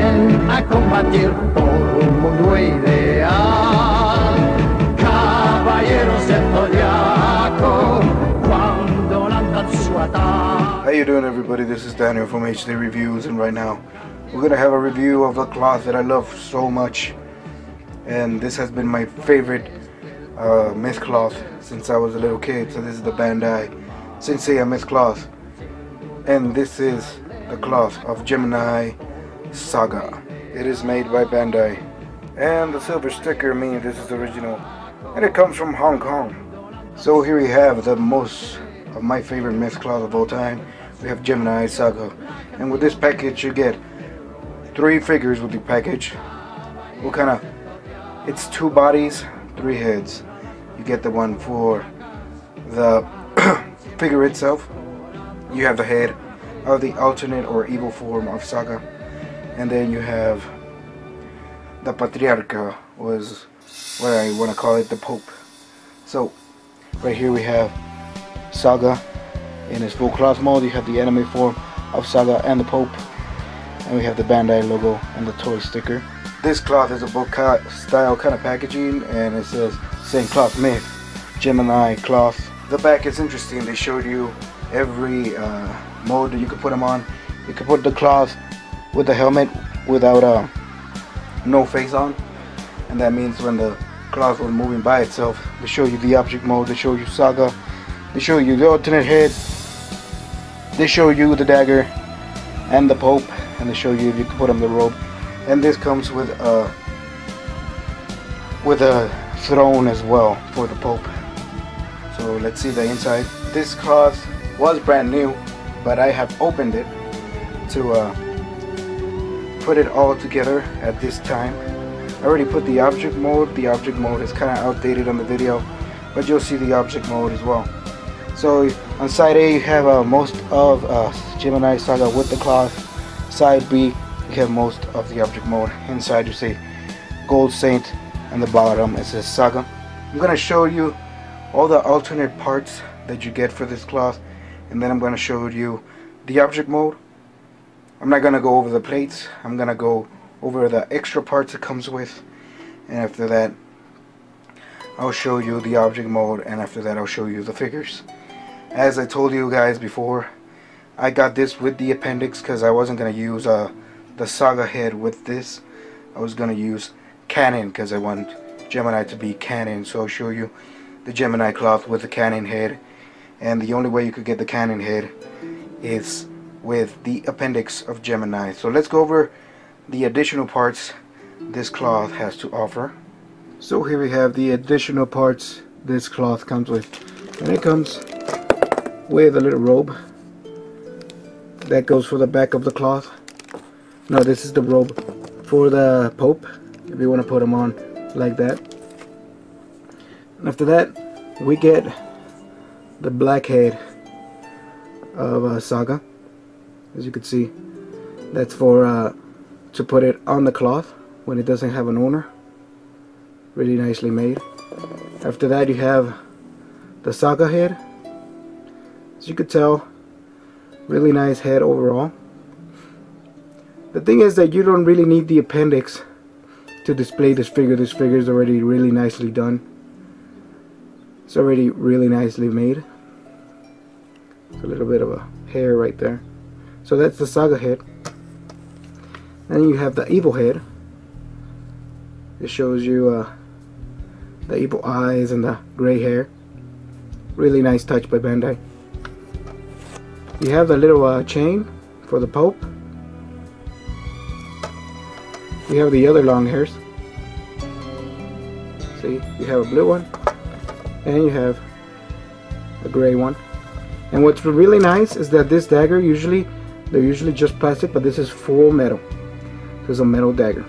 salen a combatir por un mundo ideal. Caballeros del Zodiaco, cuando lanzan su ataque. How you doing, everybody? This is Daniel from HD Reviews, and right now we're gonna have a review of a cloth that I love so much, and this has been my favorite myth cloth since I was a little kid. So this is the Bandai Seiya myth cloth, and this is the cloth of Gemini Saga. It is made by Bandai, and the silver sticker means this is original, and it comes from Hong Kong. So here we have the most of my favorite myth cloth of all time. We have Gemini Saga, and with this package you get 3 figures with the package. It's 2 bodies, 3 heads. You get the one for the figure itself. You have the head of the alternate or evil form of Saga, and then you have the Patriarcha, was what I want to call it, the Pope. So right here we have Saga in his full cloth mode. You have the anime form of Saga and the Pope, and we have the Bandai logo and the toy sticker. This cloth is a book style kind of packaging, and it says St. Cloth Myth, Gemini cloth. The back is interesting. They showed you every mode that you could put them on. You could put the cloth with the helmet without no face on, and that means when the cloth was moving by itself, they show you the object mode, they show you Saga, they show you the alternate head, they show you the dagger and the Pope, and they show you if you can put on the robe. And this comes with a throne as well for the Pope. So let's see the inside. This cloth was brand new, but I have opened it to put it all together at this time. I already put the object mode. The object mode is kind of outdated on the video, but you'll see the object mode as well. So on side A you have most of Gemini Saga with the cloth. Side B you have most of the object mode. Inside you see Gold Saint, and the bottom it says Saga. I'm going to show you all the alternate parts that you get for this cloth, and then I'm going to show you the object mode. I'm not going to go over the plates. I'm going to go over the extra parts it comes with, and after that I'll show you the object mode, and after that I'll show you the figures. As I told you guys before, I got this with the appendix because I wasn't going to use the Saga head with this. I was going to use canon because I want Gemini to be canon. So I'll show you the Gemini cloth with the canon head, and the only way you could get the canon head is with the appendix of Gemini. So let's go over the additional parts this cloth has to offer. So here we have the additional parts this cloth comes with, and it comes with a little robe that goes for the back of the cloth. No, this is the robe for the Pope, if you want to put him on like that. And after that we get the black head of Saga. As you can see, that's for to put it on the cloth when it doesn't have an owner. Really nicely made. After that you have the Saga head. As you could tell, really nice head overall. The thing is that you don't really need the appendix to display this figure. This figure is already really nicely done. It's already really nicely made. It's a little bit of a hair right there. So that's the Saga head. And then you have the evil head. It shows you the evil eyes and the gray hair. Really nice touch by Bandai. You have the little chain for the Pope. You have the other long hairs. See, you have a blue one, and you have a gray one. And what's really nice is that this dagger, they're usually just plastic, but this is full metal. This is a metal dagger.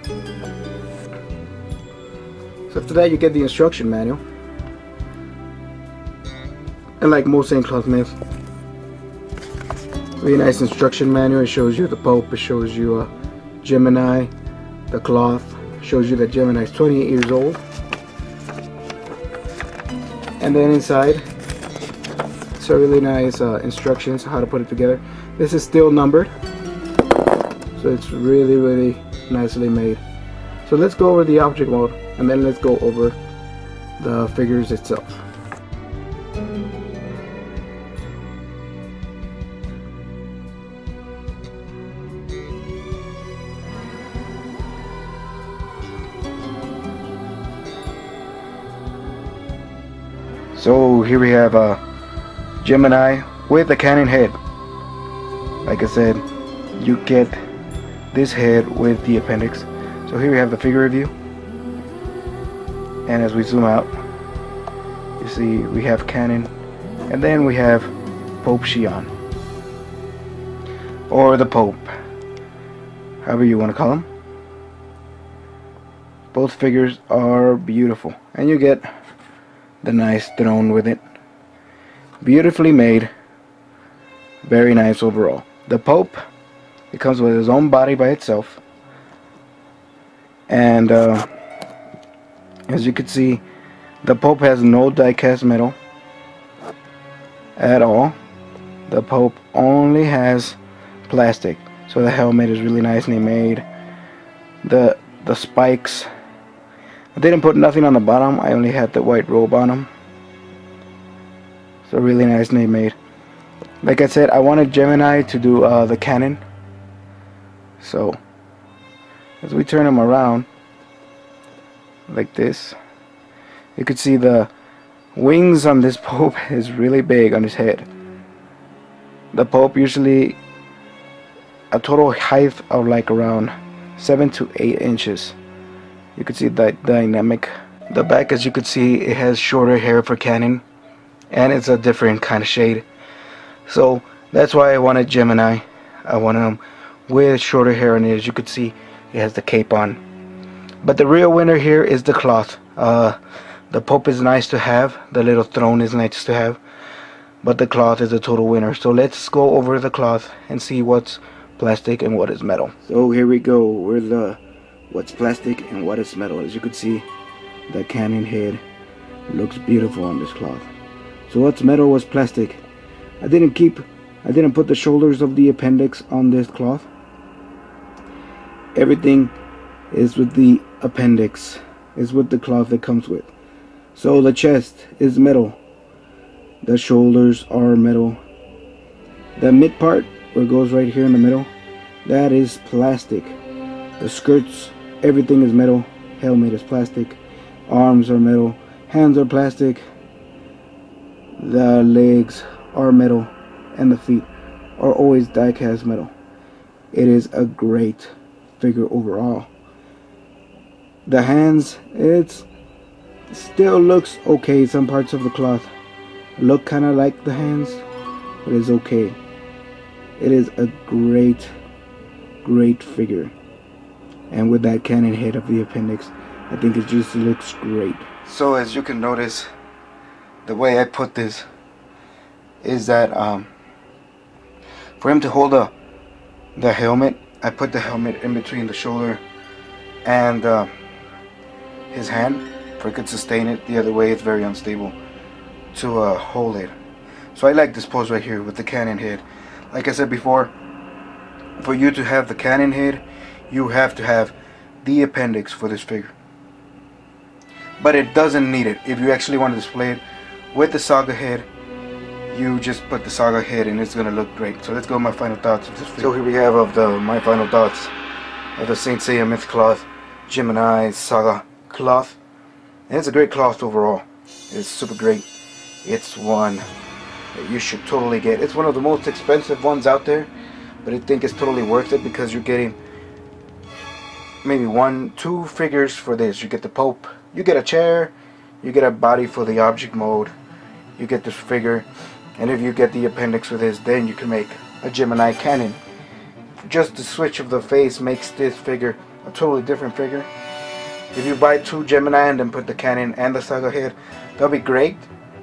So after that you get the instruction manual. And like most St. Cloth myths, really nice instruction manual. It shows you the Pope, it shows you Gemini, the cloth, shows you that Gemini is 28 years old. And then inside, so really nice instructions how to put it together. This is still numbered, so it's really nicely made. So let's go over the object mode, and then let's go over the figures itself. So here we have Gemini with a cannon head. Like I said, you get this head with the appendix. So here we have the figure review, and as we zoom out, you see we have cannon, and then we have Pope Xian, or the Pope, however you want to call him. Both figures are beautiful, and you get the nice throne with it. Beautifully made, very nice overall. The Pope, it comes with his own body by itself, and as you can see, the Pope has no die-cast metal at all. The Pope only has plastic, so the helmet is really nicely made. The spikes, I didn't put nothing on the bottom, I only had the white robe on them. So really nicely made. Like I said, I wanted Gemini to do the cannon. So as we turn him around like this, you could see the wings on this Pope is really big on his head. The Pope usually a total height of like around 7 to 8 inches. You could see that dynamic. The back, as you could see, it has shorter hair for cannon, and it's a different kind of shade. So that's why I wanted Gemini. I wanted him with shorter hair, and as you could see, he has the cape on. But the real winner here is the cloth. The Pope is nice to have, the little throne is nice to have, but the cloth is a total winner. So let's go over the cloth and see what's plastic and what is metal. So here we go with what's plastic and what is metal. As you can see, the cannon head looks beautiful on this cloth. So what's metal was plastic. I didn't put the shoulders of the appendix on this cloth. Everything is with the appendix, is with the cloth that comes with. So the chest is metal, the shoulders are metal, the mid part where it goes right here in the middle, that is plastic. The skirts, everything is metal. Helmet is plastic, arms are metal, hands are plastic, the legs are metal, and the feet are always die-cast metal. It is a great figure overall. The hands, it still looks okay. Some parts of the cloth look kind of like the hands, but it's okay. It is a great figure, and with that cannon head of the appendix, I think it just looks great. So as you can notice, the way I put this is that for him to hold the helmet, I put the helmet in between the shoulder and his hand, for it could sustain it. The other way it's very unstable to hold it. So I like this pose right here with the cannon head. Like I said before, for you to have the cannon head, you have to have the appendix for this figure. But it doesn't need it. If you actually want to display it with the Saga head, you just put the Saga head and it's gonna look great. So let's go with my final thoughts of this figure. So here we have my final thoughts of the Saint Seiya Myth Cloth Gemini Saga cloth. And it's a great cloth overall. It's super great. It's one that you should totally get. It's one of the most expensive ones out there, but I think it's totally worth it because you're getting maybe 1-2 figures for this. You get the Pope, you get a chair, you get a body for the object mode, you get this figure, and if you get the appendix for this, then you can make a Gemini cannon. Just the switch of the face makes this figure a totally different figure. If you buy 2 Gemini and then put the cannon and the Saga head, that'll be great.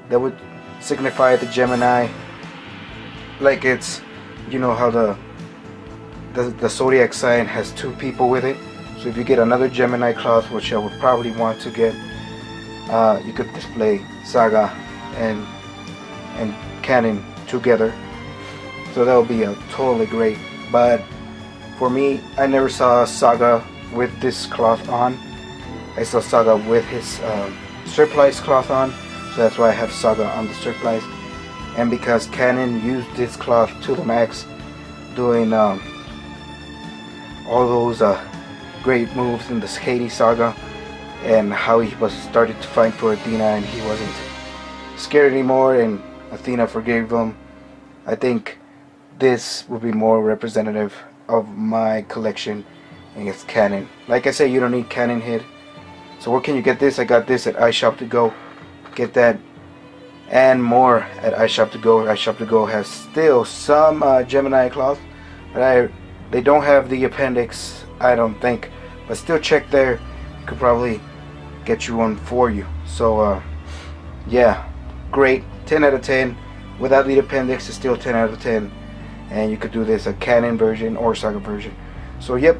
That would signify the Gemini, like it's, you know how the zodiac sign has 2 people with it. So if you get another Gemini cloth, which I would probably want to get, you could display Saga and cannon together. So that would be a totally great. But For me, I never saw Saga with this cloth on. I saw Saga with his surplice cloth on, so that's why I have Saga on the surplice. And because Canon used this cloth to the max, doing all those great moves in the Hades Saga, and how he was started to fight for Athena and he wasn't scared anymore and Athena forgave him. I think this would be more representative of my collection, and it's Canon. Like I said, you don't need Canon head. So where can you get this? I got this at iShop2Go. Get that and more at iShop2Go. iShop2Go has still some Gemini cloth, but they don't have the appendix, I don't think. But still check there. You could probably get you one for you. So yeah, great. 10 out of 10. Without the appendix, it's still 10 out of 10. And you could do this a Canon version or Saga version. So yep,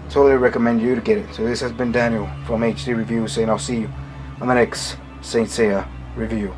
totally recommend you to get it. So this has been Daniel from HD Review saying I'll see you on the next Saint Seiya review.